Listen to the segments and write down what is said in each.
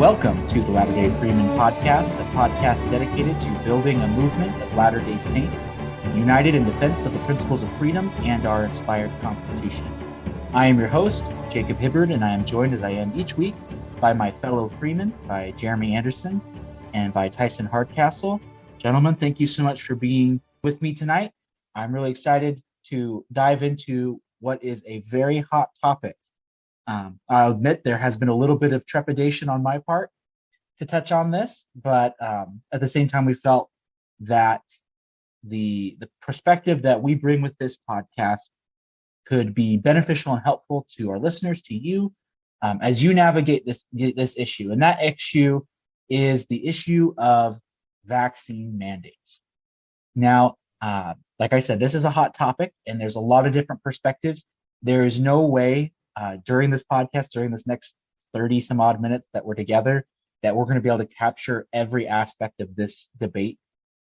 Welcome to the Latter-day Freemen podcast, a podcast dedicated to building a movement of Latter-day Saints, united in defense of the principles of freedom and our inspired Constitution. I am your host, Jacob Hibbard, and I am joined as I am each week by my fellow Freemen, by Jeremy Anderson and by Tyson Hardcastle. Gentlemen, thank you so much for being with me tonight. I'm really excited to dive into what is a very hot topic. I'll admit there has been a little bit of trepidation on my part to touch on this, but at the same time, we felt that the perspective that we bring with this podcast could be beneficial and helpful to our listeners, to you, as you navigate this issue. And that issue is the issue of vaccine mandates. Now, like I said, this is a hot topic, and there's a lot of different perspectives. There is no way during this podcast, during this next 30 some odd minutes that we're together, that we're going to be able to capture every aspect of this debate.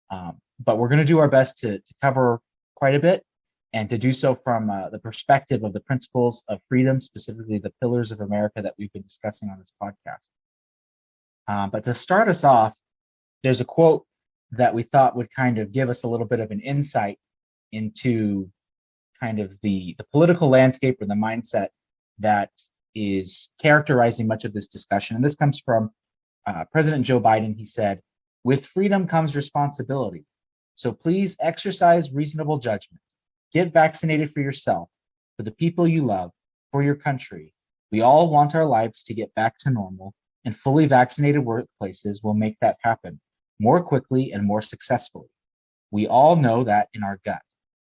But we're going to do our best to cover quite a bit, and to do so from the perspective of the principles of freedom, specifically the pillars of America that we've been discussing on this podcast. But to start us off, there's a quote that we thought would kind of give us a little bit of an insight into kind of the political landscape or the mindset that is characterizing much of this discussion. And this comes from President Joe Biden. He said, "With freedom comes responsibility. So please exercise reasonable judgment. Get vaccinated for yourself, for the people you love, for your country. We all want our lives to get back to normal, and fully vaccinated workplaces will make that happen more quickly and more successfully. We all know that in our gut.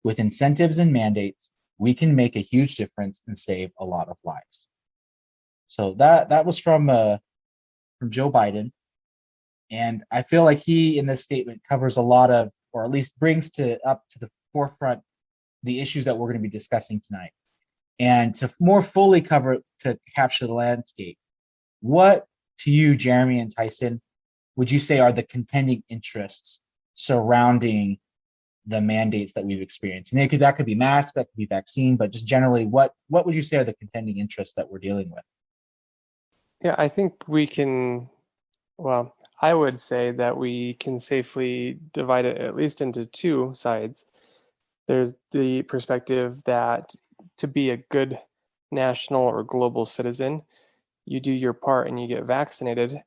With incentives and mandates, we can make a huge difference and save a lot of lives." So that was from Joe Biden. And I feel like he, in this statement, covers a lot of, or at least brings up to the forefront the issues that we're going to be discussing tonight. And to more fully to capture the landscape, what to you, Jeremy and Tyson, would you say are the contending interests surrounding the mandates that we've experienced? And that could be masks, that could be vaccine, but just generally, what would you say are the contending interests that we're dealing with? Yeah, I think I would say that we can safely divide it at least into two sides. There's the perspective that to be a good national or global citizen, you do your part and you get vaccinated,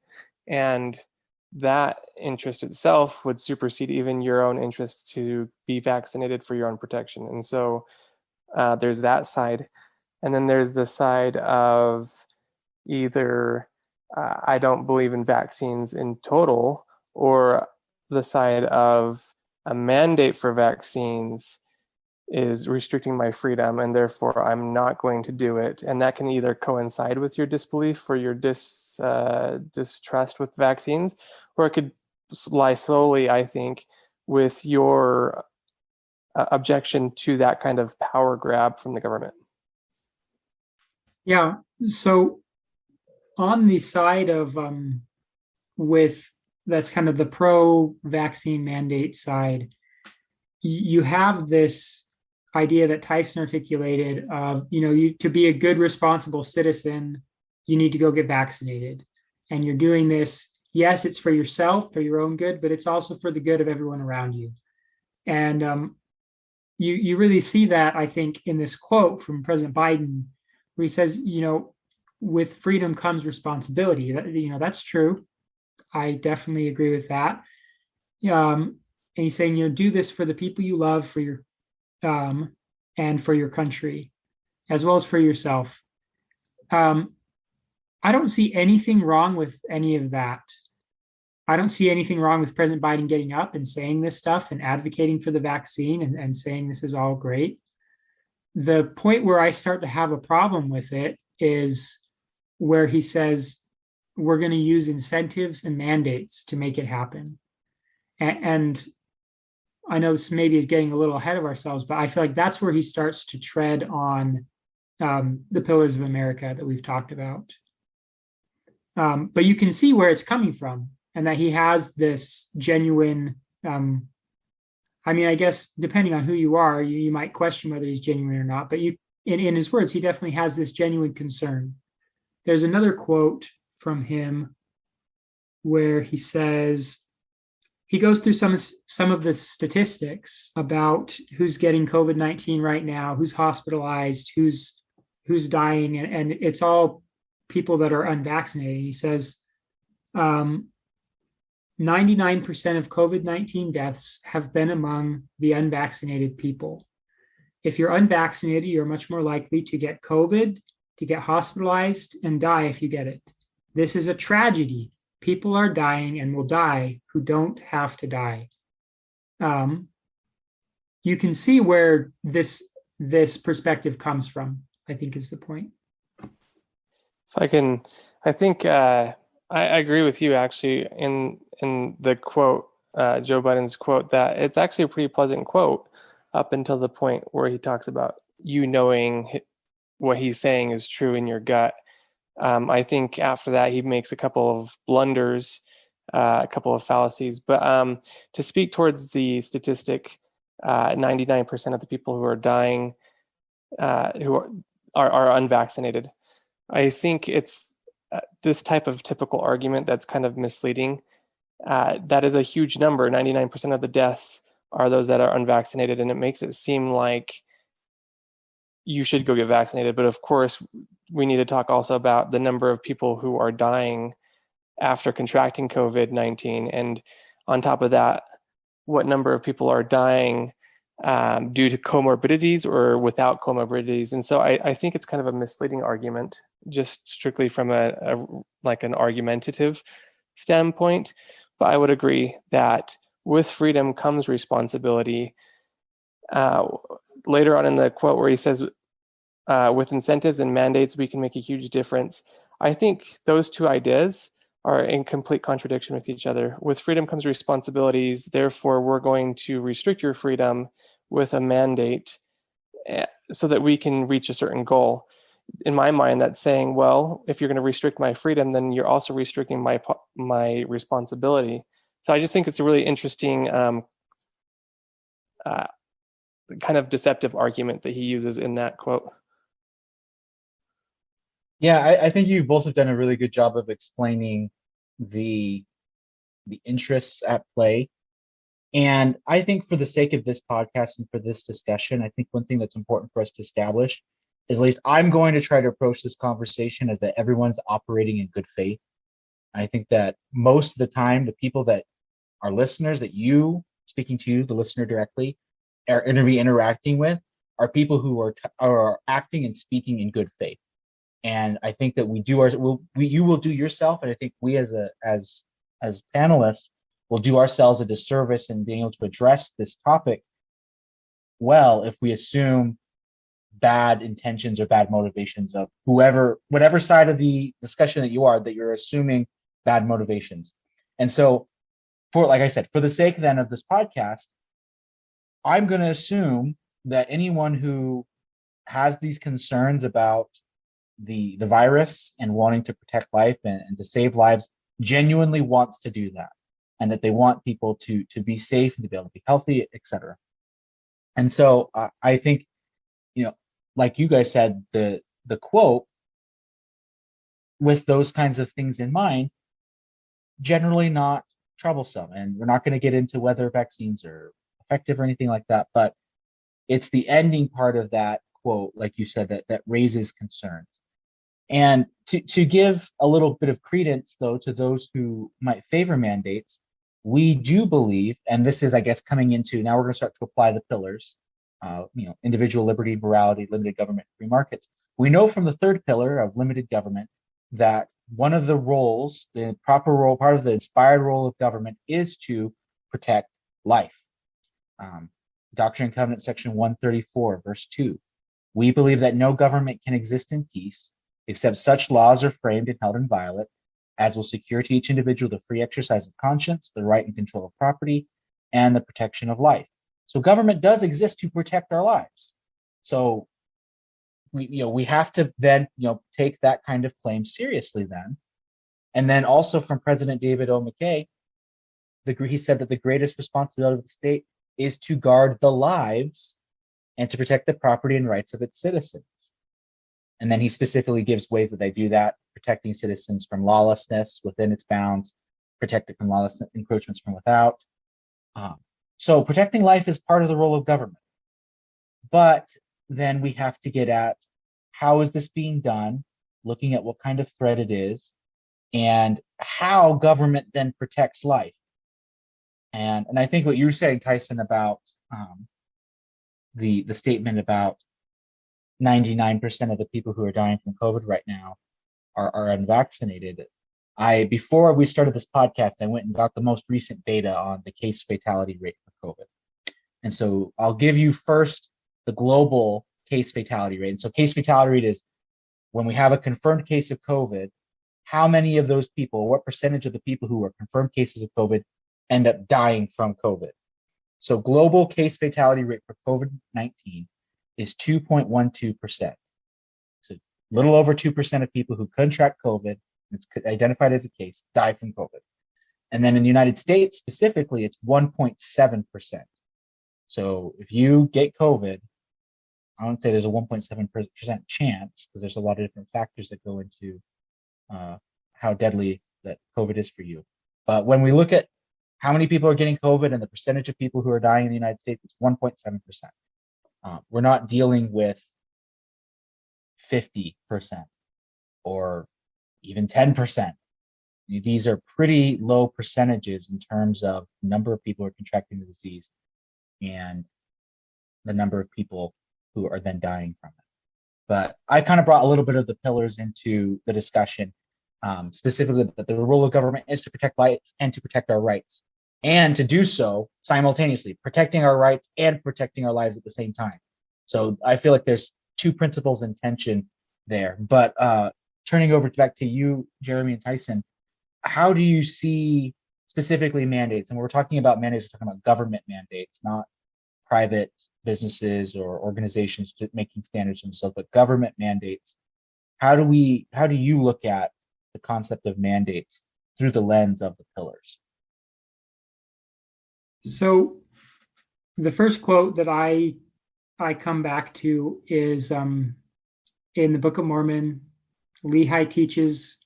and that interest itself would supersede even your own interest to be vaccinated for your own protection. And so there's that side. And then there's the side of either I don't believe in vaccines in total, or the side of a mandate for vaccines is restricting my freedom, and therefore I'm not going to do it. And that can either coincide with your disbelief or your distrust with vaccines, or it could lie solely, I think, with your objection to that kind of power grab from the government. Yeah. So on the side of that's kind of the pro-vaccine mandate side, you have this idea that Tyson articulated of, to be a good, responsible citizen, you need to go get vaccinated. And you're doing this, yes, it's for yourself, for your own good, but it's also for the good of everyone around you. And you really see that, I think, in this quote from President Biden, where he says, with freedom comes responsibility. That's true. I definitely agree with that. And he's saying, do this for the people you love, for your and for your country, as well as for yourself. I don't see anything wrong with any of that. I don't see anything wrong with President Biden getting up and saying this stuff and advocating for the vaccine and saying this is all great. The point where I start to have a problem with it is where he says we're going to use incentives and mandates to make it happen. And I know this maybe is getting a little ahead of ourselves, but I feel like that's where he starts to tread on the pillars of America that we've talked about. But you can see where it's coming from, and that he has this genuine, I guess, depending on who you are, you might question whether he's genuine or not, but in his words, he definitely has this genuine concern. There's another quote from him where he says, he goes through some of the statistics about who's getting COVID-19 right now, who's hospitalized, who's dying, and it's all people that are unvaccinated. He says 99% of COVID-19 deaths have been among the unvaccinated people. If you're unvaccinated, you're much more likely to get COVID, to get hospitalized, and die if you get it. This is a tragedy. People are dying and will die who don't have to die. You can see where this perspective comes from, I think is the point. If I can, I think I agree with you actually in the quote, Joe Biden's quote, that it's actually a pretty pleasant quote up until the point where he talks about you knowing what he's saying is true in your gut. I think after that, he makes a couple of blunders, a couple of fallacies. But to speak towards the statistic, 99% of the people who are dying who are unvaccinated, I think it's this type of typical argument that's kind of misleading. That is a huge number. 99% of the deaths are those that are unvaccinated, and it makes it seem like you should go get vaccinated. But of course, we need to talk also about the number of people who are dying after contracting COVID-19. And on top of that, what number of people are dying due to comorbidities or without comorbidities. And so I think it's kind of a misleading argument, just strictly from like an argumentative standpoint. But I would agree that with freedom comes responsibility. Later on in the quote where he says, with incentives and mandates, we can make a huge difference. I think those two ideas are in complete contradiction with each other. With freedom comes responsibilities. Therefore, we're going to restrict your freedom with a mandate so that we can reach a certain goal. In my mind, that's saying, well, if you're going to restrict my freedom, then you're also restricting my responsibility. So I just think it's a really interesting kind of deceptive argument that he uses in that quote. Yeah, I think you both have done a really good job of explaining the interests at play. And I think for the sake of this podcast and for this discussion, I think one thing that's important for us to establish is, at least I'm going to try to approach this conversation as that everyone's operating in good faith. I think that most of the time, the people that are listeners, that you, speaking to you, the listener directly, are going to be interacting with, are people who are acting and speaking in good faith. And I think that you will do yourself, and I think we as panelists will do ourselves a disservice in being able to address this topic well if we assume bad intentions or bad motivations of whatever side of the discussion that you're assuming bad motivations. And so, like I said, for the sake then of this podcast, I'm going to assume that anyone who has these concerns about the virus and wanting to protect life and to save lives genuinely wants to do that, and that they want people to be safe and to be able to be healthy, etc. And so I think, like you guys said, the quote, with those kinds of things in mind, generally not troublesome. And we're not going to get into whether vaccines are effective or anything like that, but it's the ending part of that quote, like you said, that raises concerns. And to give a little bit of credence, though, to those who might favor mandates, we do believe, and this is, I guess, coming into, now we're going to start to apply the pillars, individual liberty, morality, limited government, free markets. We know from the third pillar of limited government that one of the roles, the proper role, part of the inspired role of government is to protect life. Doctrine and Covenants, section 134, verse 2. We believe that no government can exist in peace except such laws are framed and held inviolate as will secure to each individual the free exercise of conscience, the right and control of property, and the protection of life. So government does exist to protect our lives. So we have to then take that kind of claim seriously then. And then also from President David O. McKay, he said that the greatest responsibility of the state is to guard the lives and to protect the property and rights of its citizens. And then he specifically gives ways that they do that, protecting citizens from lawlessness within its bounds, protect it from lawless encroachments from without. So protecting life is part of the role of government. But then we have to get at how is this being done, looking at what kind of threat it is, and how government then protects life. And I think what you were saying, Tyson, about the statement about 99% of the people who are dying from COVID right now are unvaccinated. Before we started this podcast, I went and got the most recent data on the case fatality rate for COVID. And so I'll give you first the global case fatality rate. And so case fatality rate is when we have a confirmed case of COVID, how many of those people, what percentage of the people who are confirmed cases of COVID end up dying from COVID? So global case fatality rate for COVID-19 is 2.12%. So a little over 2% of people who contract COVID, it's identified as a case, die from COVID. And then in the United States specifically, it's 1.7%. So if you get COVID, I won't say there's a 1.7% chance, because there's a lot of different factors that go into how deadly that COVID is for you. But when we look at how many people are getting COVID and the percentage of people who are dying in the United States, it's 1.7%. We're not dealing with 50% or even 10%. These are pretty low percentages in terms of the number of people who are contracting the disease and the number of people who are then dying from it. But I kind of brought a little bit of the pillars into the discussion, specifically that the role of government is to protect life and to protect our rights, and to do so simultaneously, protecting our rights and protecting our lives at the same time. So I feel like there's two principles in tension there. But turning over back to you, Jeremy and Tyson, how do you see specifically mandates? And when we're talking about mandates, we're talking about government mandates, not private businesses or organizations making standards themselves, but government mandates. How do you look at the concept of mandates through the lens of the pillars? So the first quote that I come back to is in the Book of Mormon. Lehi teaches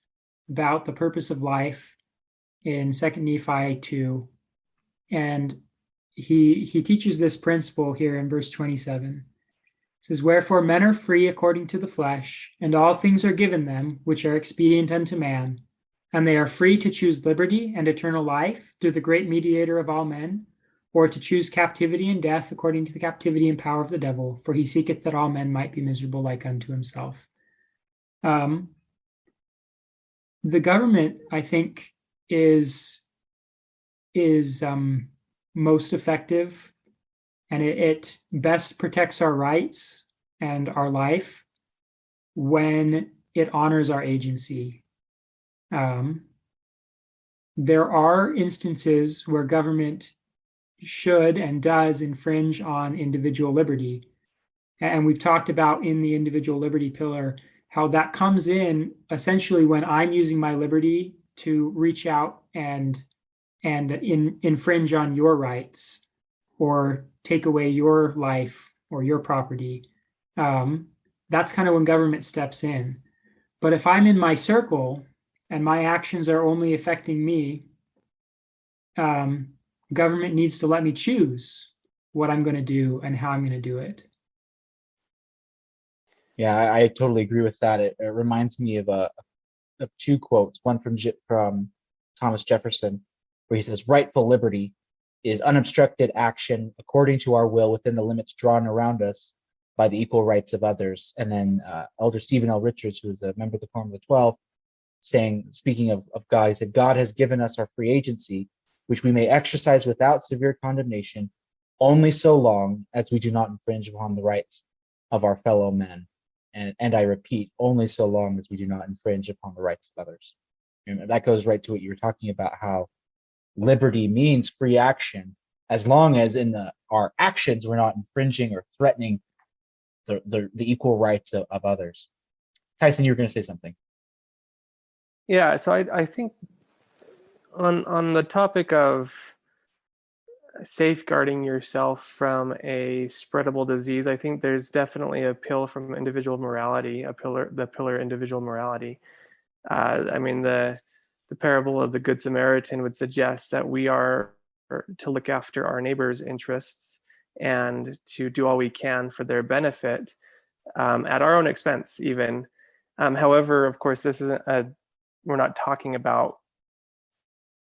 about the purpose of life in 2 Nephi 2. And he teaches this principle here in verse 27. It says, "Wherefore men are free according to the flesh, and all things are given them which are expedient unto man. And they are free to choose liberty and eternal life through the great mediator of all men, or to choose captivity and death according to the captivity and power of the devil, for he seeketh that all men might be miserable like unto himself." The government, I think, is most effective, and it best protects our rights and our life when it honors our agency. There are instances where government should and does infringe on individual liberty. And we've talked about in the individual liberty pillar how that comes in essentially when I'm using my liberty to reach out and infringe on your rights or take away your life or your property. That's kind of when government steps in. But if I'm in my circle and my actions are only affecting me, government needs to let me choose what I'm going to do and how I'm going to do it. Yeah, I totally agree with that. It reminds me of two quotes. One from Thomas Jefferson, where he says, "Rightful liberty is unobstructed action according to our will within the limits drawn around us by the equal rights of others." And then Elder Stephen L. Richards, who is a member of the Quorum of the 12, speaking of God, he said, "God has given us our free agency, which we may exercise without severe condemnation, only so long as we do not infringe upon the rights of our fellow men." And I repeat, only so long as we do not infringe upon the rights of others. And that goes right to what you were talking about, how liberty means free action, as long as in our actions we're not infringing or threatening the equal rights of others. Tyson, you were going to say something. Yeah, so I think on the topic of safeguarding yourself from a spreadable disease, I think there's definitely a pill from individual morality, the pillar individual morality. I mean, the the parable of the Good Samaritan would suggest that we are to look after our neighbors' interests and to do all we can for their benefit, at our own expense even. However, of course, we're not talking about,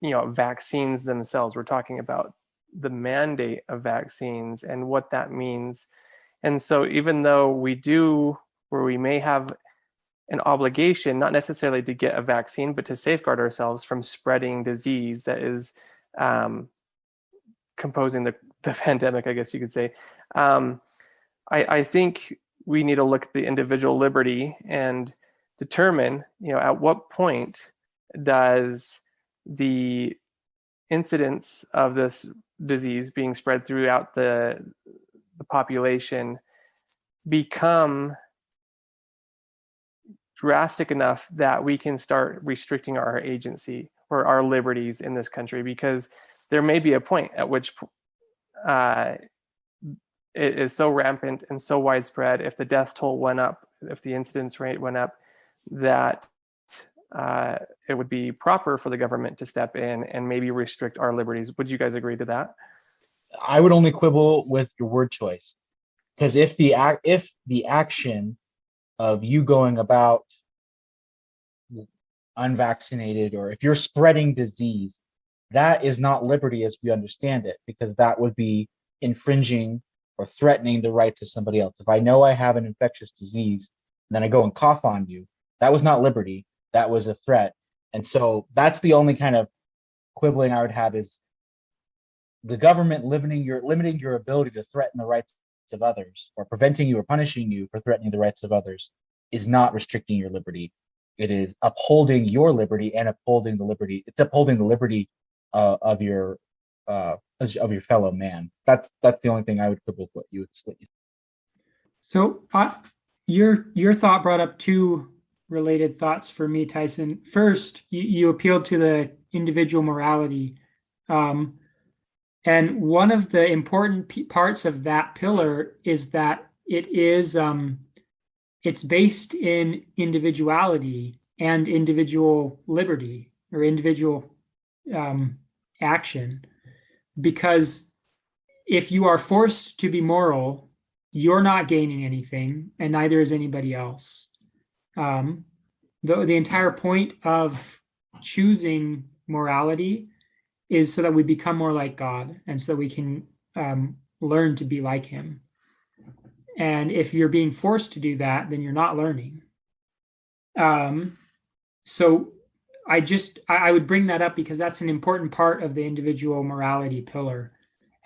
vaccines themselves. We're talking about the mandate of vaccines and what that means. And so even though we may have an obligation, not necessarily to get a vaccine, but to safeguard ourselves from spreading disease that is composing the pandemic, I guess you could say. I think we need to look at the individual liberty and determine, at what point does the incidence of this disease being spread throughout the population become drastic enough that we can start restricting our agency or our liberties in this country, because there may be a point at which it is so rampant and so widespread, if the death toll went up, if the incidence rate went up, that it would be proper for the government to step in and maybe restrict our liberties. Would you guys agree to that? I would only quibble with your word choice, because if the action of you going about unvaccinated, or if you're spreading disease, that is not liberty as we understand it, because that would be infringing or threatening the rights of somebody else. If I know I have an infectious disease and then I go and cough on you, that was not liberty, that was a threat. And so that's the only kind of quibbling I would have, is the government limiting your ability to threaten the rights of others, or preventing you or punishing you for threatening the rights of others, is not restricting your liberty. It is upholding your liberty and upholding the liberty. It's upholding the liberty of your fellow man. That's the only thing I would quibble with what you. So your thought brought up two related thoughts for me, Tyson. First, you appealed to the individual morality. And one of the important parts of that pillar is that it's based in individuality and individual liberty, or individual action. Because if you are forced to be moral, you're not gaining anything, and neither is anybody else. The entire point of choosing morality is so that we become more like God, and so we can learn to be like him. And if you're being forced to do that, then you're not learning. So I would bring that up because that's an important part of the individual morality pillar.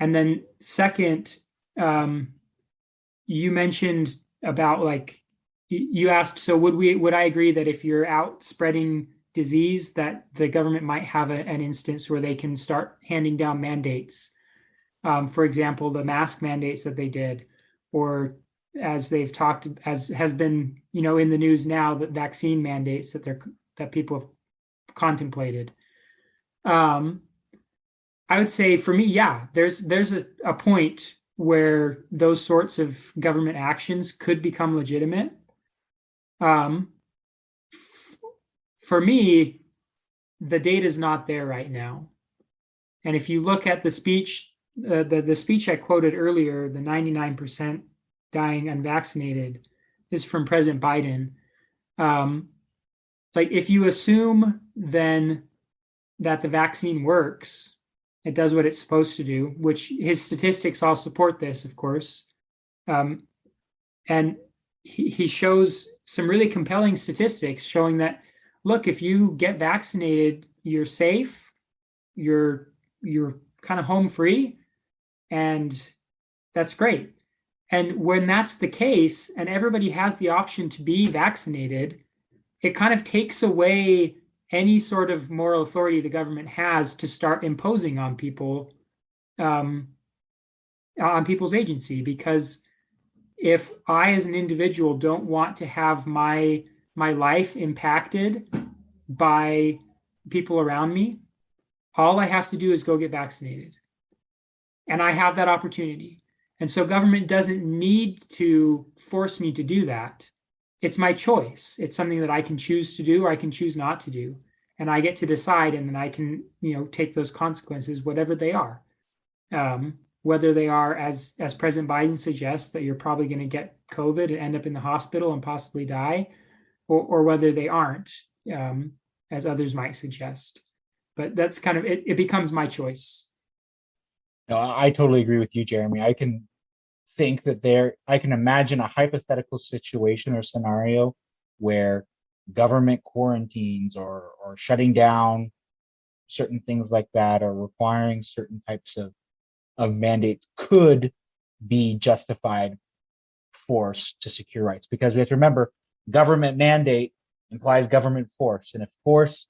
And then second, you mentioned about, like, you asked, so would I agree that if you're out spreading disease, that the government might have an instance where they can start handing down mandates? For example, the mask mandates that they did, or as they've talked, as has been, in the news now, that vaccine mandates that people have contemplated. I would say for me, yeah, there's a point where those sorts of government actions could become legitimate. For me, the data is not there right now. And if you look at the speech, the speech I quoted earlier, the 99% dying unvaccinated, is from President Biden. Like, if you assume then that the vaccine works, it does what it's supposed to do, which his statistics all support this, of course. And he shows some really compelling statistics showing that, look, if you get vaccinated, you're safe, you're kind of home free, and that's great. And when that's the case, and everybody has the option to be vaccinated, it kind of takes away any sort of moral authority the government has to start imposing on people, on people's agency. Because if I, as an individual, don't want to have my life impacted by people around me, all I have to do is go get vaccinated. And I have that opportunity. And so government doesn't need to force me to do that. It's my choice. It's something that I can choose to do, or I can choose not to do. and I get to decide, and then I can, take those consequences, whatever they are. Whether they are, as President Biden suggests, that you're probably going to get COVID and end up in the hospital and possibly die, or whether they aren't, as others might suggest. But that's kind of it. It becomes my choice. No, I totally agree with you, Jeremy. I can imagine a hypothetical situation or scenario where government quarantines or shutting down certain things like that, or requiring certain types of mandates could be justified force to secure rights. Because we have to remember, government mandate implies government force. And if force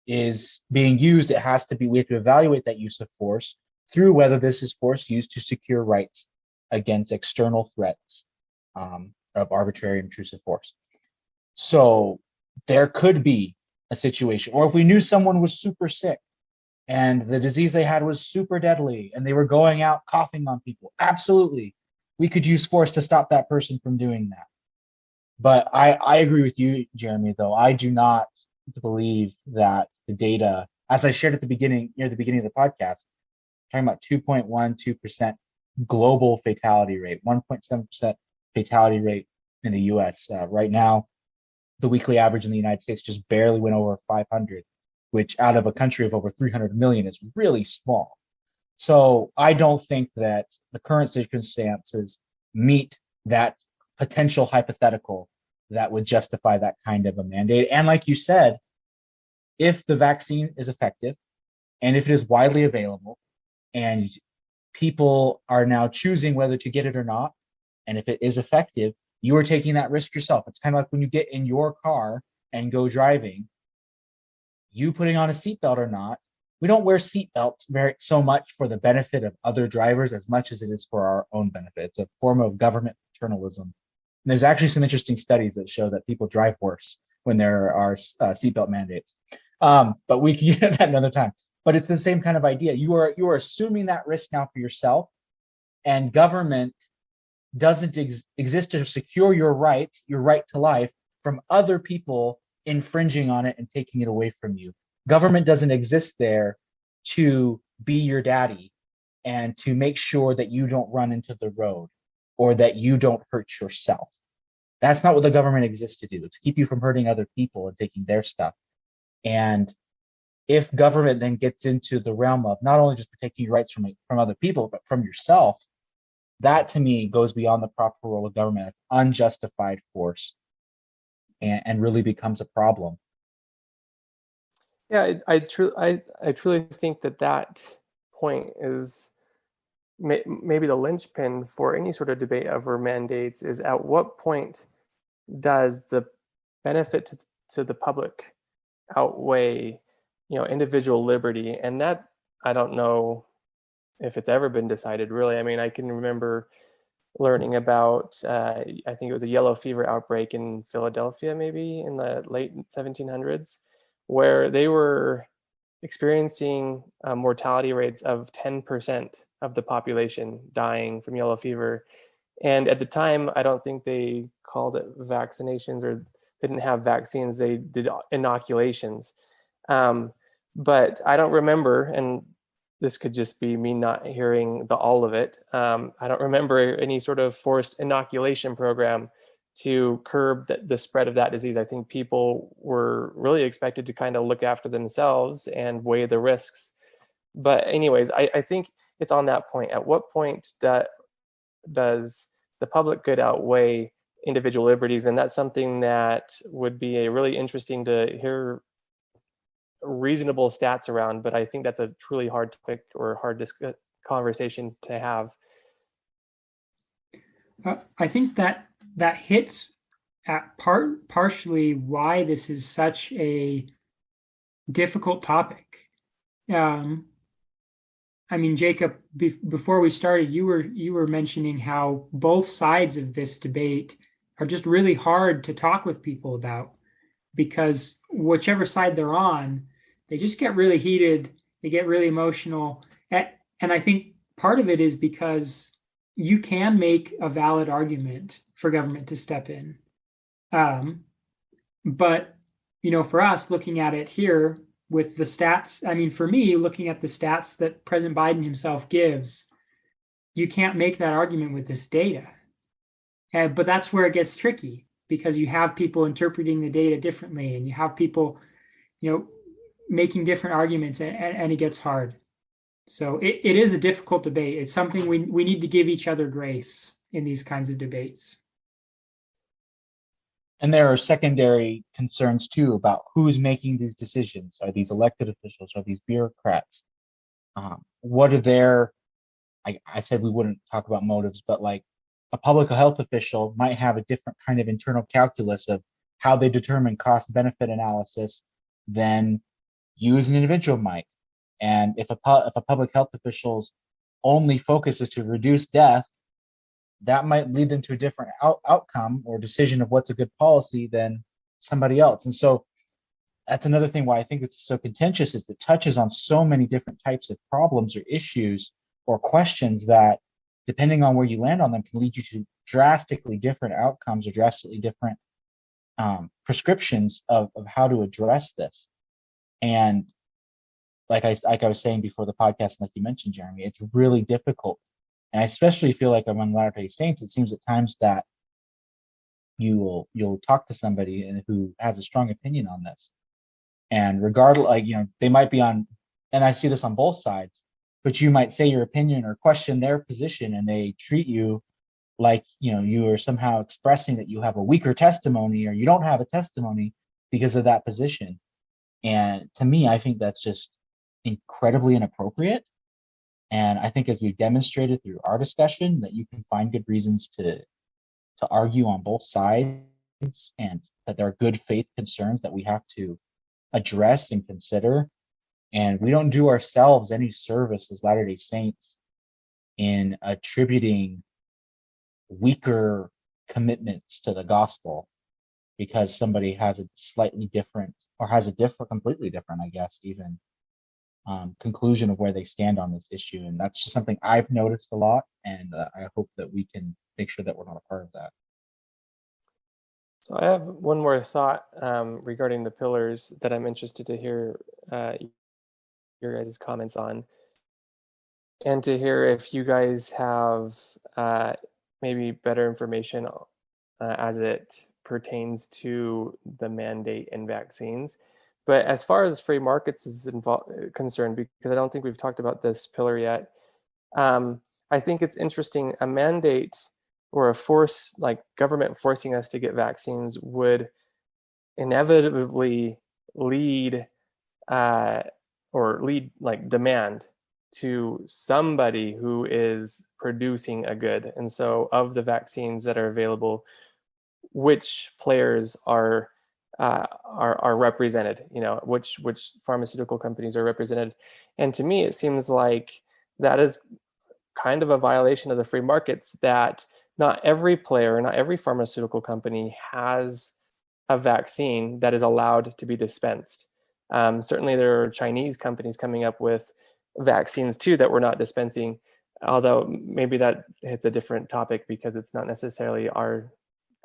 is being used, we have to evaluate that use of force through whether this is force used to secure rights against external threats of arbitrary and intrusive force. So there could be a situation, or if we knew someone was super sick and the disease they had was super deadly and they were going out coughing on people, absolutely, we could use force to stop that person from doing that. But I agree with you, Jeremy, though. I do not believe that the data, as I shared near the beginning of the podcast, talking about 2.12% global fatality rate, 1.7% fatality rate in the US. Right now, the weekly average in the United States just barely went over 500, which out of a country of over 300 million is really small. So I don't think that the current circumstances meet that potential hypothetical that would justify that kind of a mandate. And like you said, if the vaccine is effective and if it is widely available and people are now choosing whether to get it or not, and if it is effective, you are taking that risk yourself. It's kind of like when you get in your car and go driving, you putting on a seatbelt or not. We don't wear seatbelts so much for the benefit of other drivers as much as it is for our own benefit. It's a form of government paternalism. And there's actually some interesting studies that show that people drive worse when there are seatbelt mandates. But we can get that another time. But it's the same kind of idea. You are assuming that risk now for yourself, and government doesn't exist to secure your right to life, from other people infringing on it and taking it away from you. Government doesn't exist there to be your daddy and to make sure that you don't run into the road or that you don't hurt yourself. That's not what the government exists to do. It's to keep you from hurting other people and taking their stuff. And if government then gets into the realm of not only just protecting your rights from other people, but from yourself, that to me goes beyond the proper role of government. It's unjustified force and really becomes a problem. Yeah, I truly think that point is maybe the linchpin for any sort of debate over mandates. Is at what point does the benefit to the public outweigh, individual liberty? And that, I don't know if it's ever been decided, really. I mean, I can remember learning about, I think it was a yellow fever outbreak in Philadelphia, maybe in the late 1700s, where they were experiencing mortality rates of 10% of the population dying from yellow fever. And at the time, I don't think they called it vaccinations, or didn't have vaccines. They did inoculations. But I don't remember, and this could just be me not hearing all of it. I don't remember any sort of forced inoculation program to curb the spread of that disease. I think people were really expected to kind of look after themselves and weigh the risks. But anyways, I think it's on that point. At what point does the public good outweigh individual liberties? And that's something that would be really interesting to hear reasonable stats around. But I think that's a truly hard topic or hard conversation to have. I think that hits at partially why this is such a difficult topic. I mean, Jacob, before we started, you were mentioning how both sides of this debate are just really hard to talk with people about, because whichever side they're on, they just get really heated, they get really emotional. And I think part of it is because you can make a valid argument for government to step in. But for us looking at it here with the stats, I mean, for me, looking at the stats that President Biden himself gives, you can't make that argument with this data. But that's where it gets tricky, because you have people interpreting the data differently, and you have people, making different arguments, and it gets hard. So it is a difficult debate. It's something we need to give each other grace in these kinds of debates. And there are secondary concerns too about who's making these decisions. Are these elected officials? Are these bureaucrats? What are their, I said we wouldn't talk about motives, but like a public health official might have a different kind of internal calculus of how they determine cost benefit analysis than you as an individual might. And if a public health official's only focus is to reduce death, that might lead them to a different outcome or decision of what's a good policy than somebody else. And so that's another thing why I think it's so contentious, is it touches on so many different types of problems or issues or questions that, depending on where you land on them, can lead you to drastically different outcomes or drastically different prescriptions of how to address this. And like I was saying before the podcast, like you mentioned, Jeremy, it's really difficult. And I especially feel like among Latter-day Saints, it seems at times that you'll talk to somebody who has a strong opinion on this, and regardless, like, they might be on, and I see this on both sides, but you might say your opinion or question their position, and they treat you like you are somehow expressing that you have a weaker testimony or you don't have a testimony because of that position. And to me, I think that's just incredibly inappropriate. And I think, as we've demonstrated through our discussion, that you can find good reasons to argue on both sides, and that there are good faith concerns that we have to address and consider. And we don't do ourselves any service as Latter-day Saints in attributing weaker commitments to the gospel because somebody has a slightly different, or has a completely different, I guess, even conclusion of where they stand on this issue. And that's just something I've noticed a lot, and I hope that we can make sure that we're not a part of that. So I have one more thought regarding the pillars that I'm interested to hear your guys' comments on, and to hear if you guys have maybe better information as it pertains to the mandate in vaccines. But as far as free markets is concerned, because I don't think we've talked about this pillar yet, I think it's interesting. A mandate or a force, like government forcing us to get vaccines, would inevitably lead like demand to somebody who is producing a good. And so of the vaccines that are available, which players are represented, which pharmaceutical companies are represented. And to me, it seems like that is kind of a violation of the free markets, that not every player, not every pharmaceutical company has a vaccine that is allowed to be dispensed. Certainly there are Chinese companies coming up with vaccines too that we're not dispensing, although maybe that hits a different topic because it's not necessarily our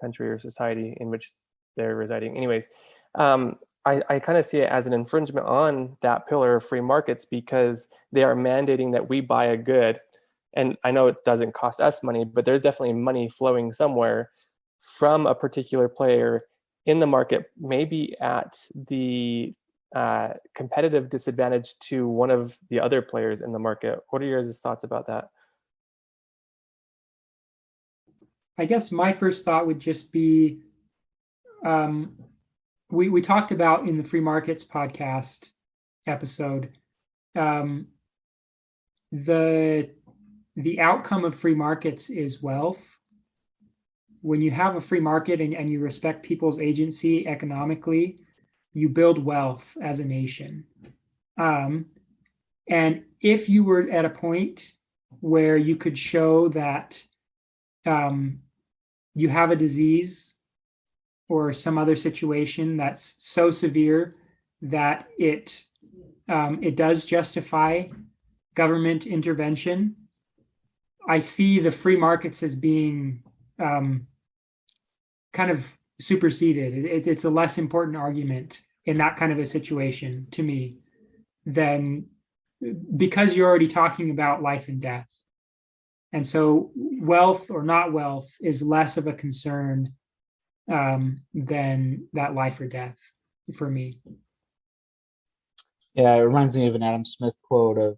country or society in which they're residing. Anyways, I kind of see it as an infringement on that pillar of free markets, because they are mandating that we buy a good. And I know it doesn't cost us money, but there's definitely money flowing somewhere from a particular player in the market, maybe at the competitive disadvantage to one of the other players in the market. What are your thoughts about that? I guess my first thought would just be, we talked about in the Free Markets podcast episode, the outcome of free markets is wealth. When you have a free market and you respect people's agency economically, you build wealth as a nation. And if you were at a point where you could show that you have a disease or some other situation that's so severe that it does justify government intervention, I see the free markets as being kind of superseded. It's a less important argument in that kind of a situation to me, then because you're already talking about life and death. And so wealth or not wealth is less of a concern than that life or death for me. Yeah, it reminds me of an Adam Smith quote of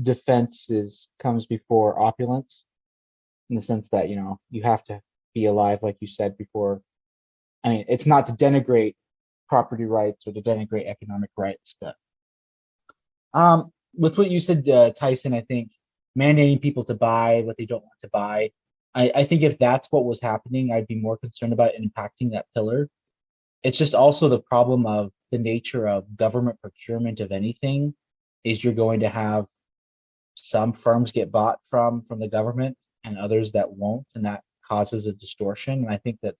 defense comes before opulence, in the sense that, you have to be alive, like you said before. I mean, it's not to denigrate property rights or to denigrate economic rights, but with what you said, Tyson, I think mandating people to buy what they don't want to buy, I think if that's what was happening, I'd be more concerned about it impacting that pillar. It's just also the problem of the nature of government procurement of anything is you're going to have some firms get bought from the government and others that won't, and that causes a distortion. And I think that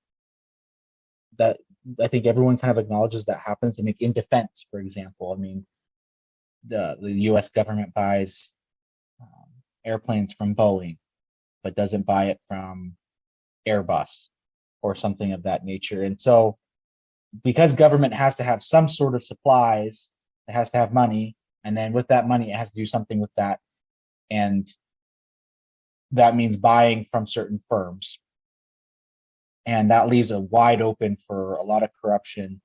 I think everyone kind of acknowledges that happens. And like in defense, for example, I mean, the U.S. government buys airplanes from Boeing, but doesn't buy it from Airbus or something of that nature. And so, because government has to have some sort of supplies, it has to have money, and then with that money, it has to do something with that, and that means buying from certain firms, and that leaves it wide open for a lot of corruption,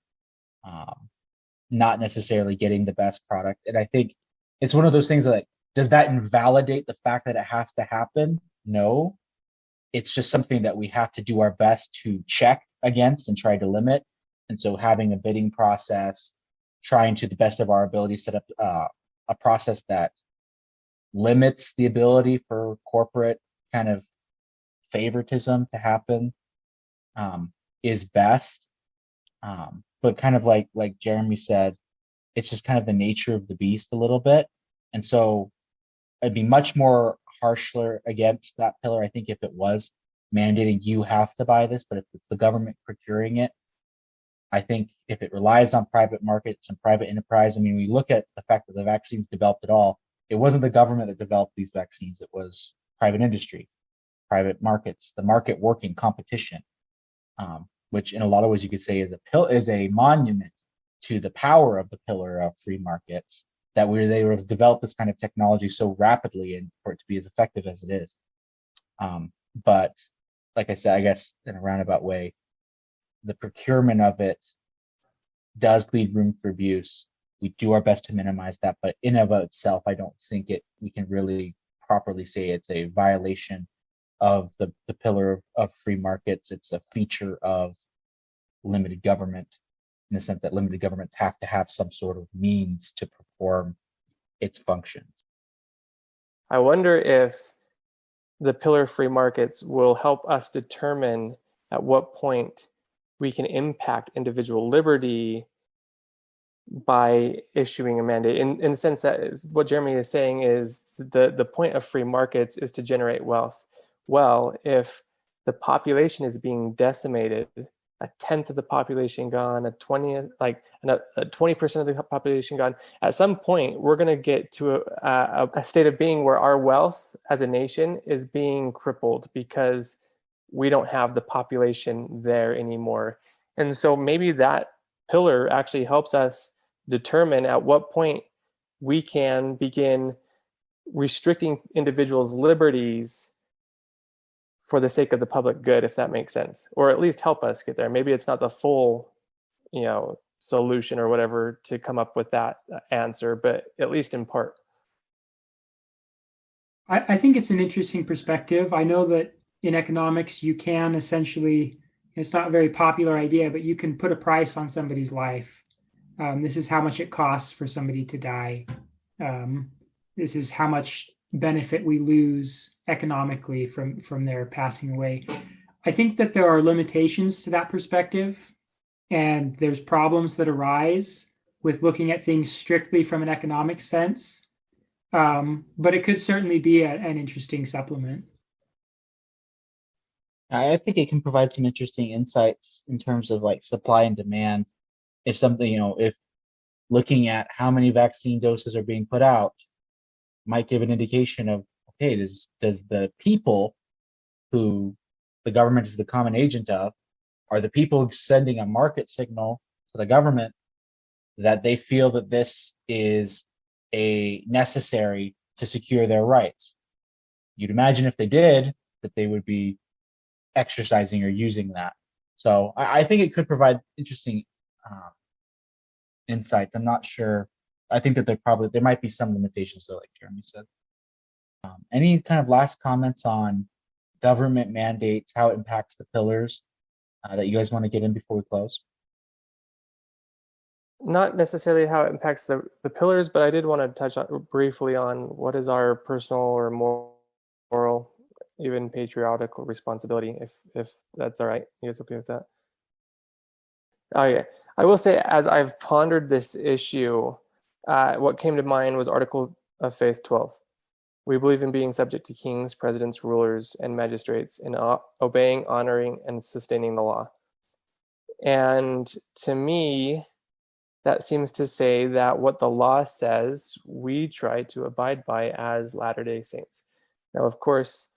not necessarily getting the best product. And I think it's one of those things like, does that invalidate the fact that it has to happen? No. It's just something that we have to do our best to check against and try to limit. And so having a bidding process, trying to the best of our ability set up a process that limits the ability for corporate kind of favoritism to happen is best. But kind of like Jeremy said, it's just kind of the nature of the beast a little bit. And so I'd be much more harsher against that pillar, I think, if it was mandating you have to buy this, but if it's the government procuring it, I think if it relies on private markets and private enterprise, I mean, we look at the fact that the vaccines developed at all, it wasn't the government that developed these vaccines, it was private industry, private markets, the market working competition, which in a lot of ways you could say is a monument to the power of the pillar of free markets, that they were developed this kind of technology so rapidly and for it to be as effective as it is. But like I said, I guess in a roundabout way, the procurement of it does leave room for abuse. We do our best to minimize that, but in and of itself, I don't think we can really properly say it's a violation of the pillar of free markets. It's a feature of limited government, in the sense that limited governments have to have some sort of means to perform its functions. I wonder if the pillar of free markets will help us determine at what point we can impact individual liberty by issuing a mandate, in the sense that what Jeremy is saying is the point of free markets is to generate wealth. Well, if the population is being decimated, a tenth of the population gone, a 20% of the population gone, at some point we're going to get to a state of being where our wealth as a nation is being crippled because we don't have the population there anymore. And so maybe that pillar actually helps us determine at what point we can begin restricting individuals' liberties for the sake of the public good, if that makes sense, or at least help us get there. Maybe it's not the full, solution or whatever to come up with that answer, but at least in part. I think it's an interesting perspective. I know that in economics, you can essentially, it's not a very popular idea, but you can put a price on somebody's life. This is how much it costs for somebody to die. This is how much benefit we lose economically from their passing away. I think that there are limitations to that perspective, and there's problems that arise with looking at things strictly from an economic sense. But it could certainly be an interesting supplement. I think it can provide some interesting insights in terms of like supply and demand. If something, if looking at how many vaccine doses are being put out might give an indication of, okay, does the people who the government is the common agent of, are the people sending a market signal to the government that they feel that this is a necessary to secure their rights. You'd imagine if they did, that they would be exercising or using that. So I think it could provide interesting insights. I'm not sure. I think that there might be some limitations though, like Jeremy said. Any kind of last comments on government mandates, how it impacts the pillars that you guys want to get in before we close? Not necessarily how it impacts the pillars, but I did want to touch briefly on what is our personal or moral, even patriotic responsibility, if that's all right. You guys okay with that? Oh yeah. I will say, as I've pondered this issue, what came to mind was Article of Faith 12. We believe in being subject to kings, presidents, rulers, and magistrates, in obeying, honoring, and sustaining the law. And to me, that seems to say that what the law says, we try to abide by as Latter-day Saints. Now, of course,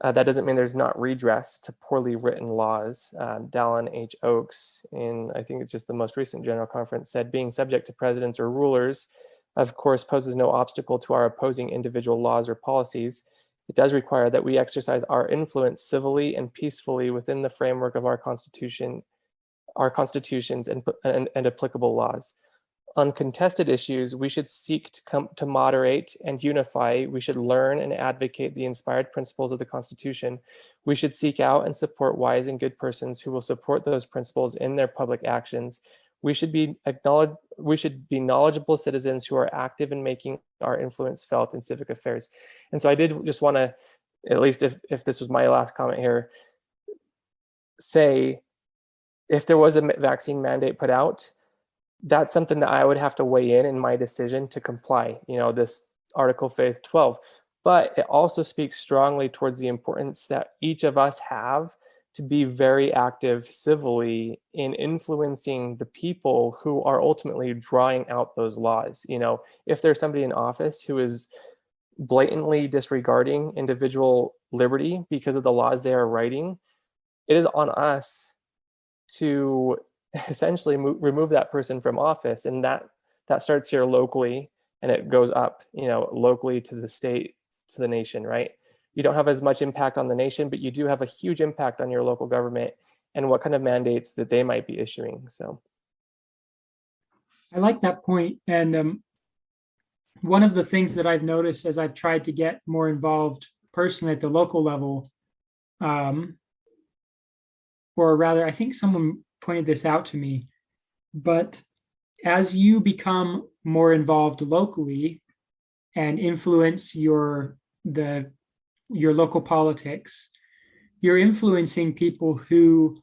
that doesn't mean there's not redress to poorly written laws. Dallin H. Oakes, in I think it's just the most recent General Conference, said being subject to presidents or rulers, of course, poses no obstacle to our opposing individual laws or policies. It does require that we exercise our influence civilly and peacefully within the framework of our Constitution, our constitutions, and applicable laws. On contested issues, we should seek to moderate and unify. We should learn and advocate the inspired principles of the Constitution. We should seek out and support wise and good persons who will support those principles in their public actions. We should be knowledgeable citizens who are active in making our influence felt in civic affairs. And so I did just want to, at least if this was my last comment here, say, if there was a vaccine mandate put out, that's something that I would have to weigh in my decision to comply, this Article Faith 12. But it also speaks strongly towards the importance that each of us have to be very active civilly in influencing the people who are ultimately drawing out those laws. If there's somebody in office who is blatantly disregarding individual liberty because of the laws they are writing, it is on us to essentially remove that person from office. And that starts here locally, and it goes up, locally to the state, to the nation, right? You don't have as much impact on the nation, but you do have a huge impact on your local government and what kind of mandates that they might be issuing. So I like that point. And one of the things that I've noticed as I've tried to get more involved personally at the local level, or rather, I think someone pointed this out to me, but as you become more involved locally and influence your local politics, you're influencing people who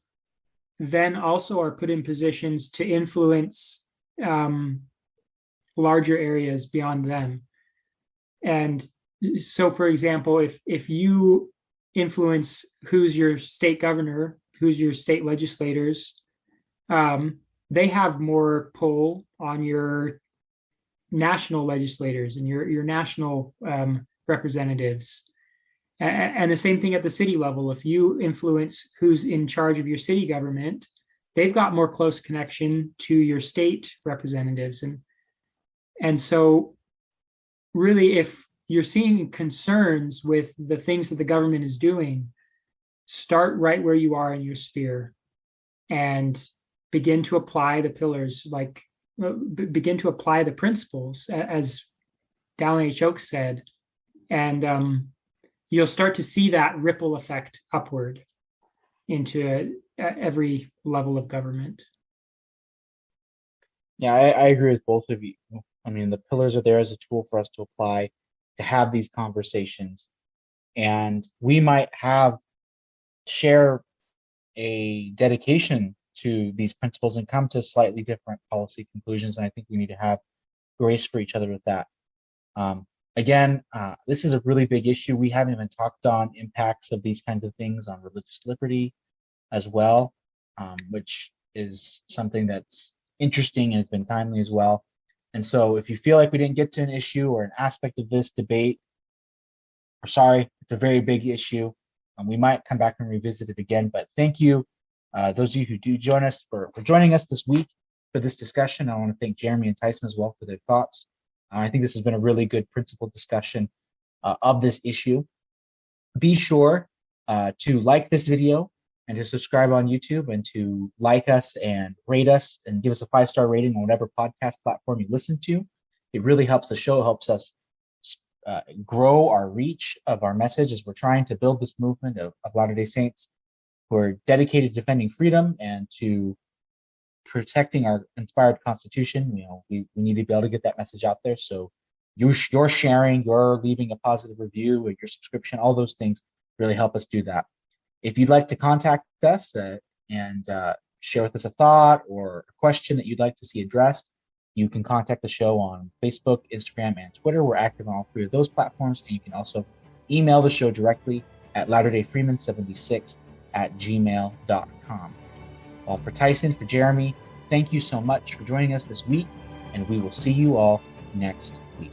then also are put in positions to influence larger areas beyond them. And so, for example, if you influence who's your state governor, who's your state legislators, they have more pull on your national legislators and your national representatives. And the same thing at the city level. If you influence who's in charge of your city government, they've got more close connection to your state representatives. And so really, if you're seeing concerns with the things that the government is doing, start right where you are in your sphere and begin to apply the pillars, begin to apply the principles, as Dallin H. Oakes said, and you'll start to see that ripple effect upward into every level of government. Yeah, I agree with both of you. I mean, the pillars are there as a tool for us to apply, to have these conversations, and we might share a dedication to these principles and come to slightly different policy conclusions. And I think we need to have grace for each other with that. Again, this is a really big issue. We haven't even talked on impacts of these kinds of things on religious liberty as well, which is something that's interesting and has been timely as well. And so if you feel like we didn't get to an issue or an aspect of this debate, we're sorry, it's a very big issue. We might come back and revisit it again, but thank you, those of you who do join us, for joining us this week. for this discussion. I want to thank Jeremy and Tyson as well for their thoughts. I think this has been a really good principled discussion of this issue. Be sure to like this video and to subscribe on YouTube and to like us and rate us and give us a 5-star rating on whatever podcast platform you listen to. It really helps the show, helps us grow our reach of our message as we're trying to build this movement of Latter-day Saints who are dedicated to defending freedom and to protecting our inspired Constitution. We need to be able to get that message out there. So your sharing, your leaving a positive review, or your subscription, all those things really help us do that. If you'd like to contact us and share with us a thought or a question that you'd like to see addressed, you can contact the show on Facebook, Instagram, and Twitter. We're active on all 3 of those platforms. And you can also email the show directly at latterdayfreeman76@gmail.com. Well, for Tyson, for Jeremy, thank you so much for joining us this week, and we will see you all next week.